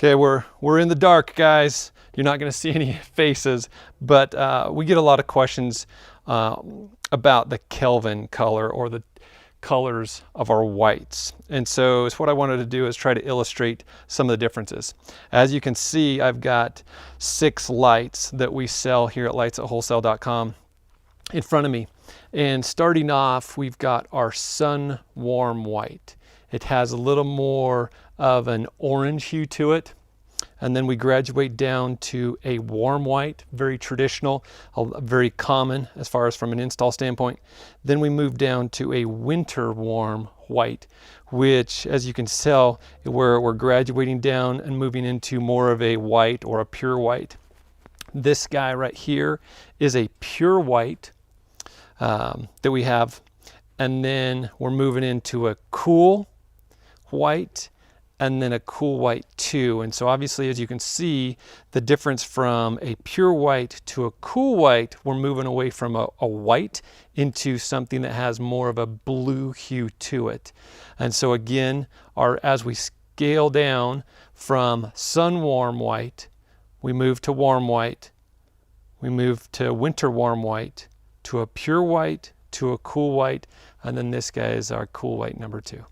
Okay, we're in the dark, guys. You're not going to see any faces, but we get a lot of questions about the Kelvin color or the colors of our whites. And so what I wanted to do is try to illustrate some of the differences. As you can see, I've got 6 lights that we sell here at lightsatwholesale.com in front of me. And starting off, we've got our sun warm white. It has a little more of an orange hue to it. And then we graduate down to a warm white, very traditional, very common as far as from an install standpoint. Then we move down to a winter warm white, which, as you can tell, we're graduating down and moving into more of a white or a pure white. This guy right here is a pure white that we have. And then we're moving into a cool white, and then a cool white too. And so obviously, as you can see, the difference from a pure white to a cool white, we're moving away from a white into something that has more of a blue hue to it. And so again, as we scale down from sun warm white, we move to warm white, we move to winter warm white, to a pure white, to a cool white, and then this guy is our cool white number 2.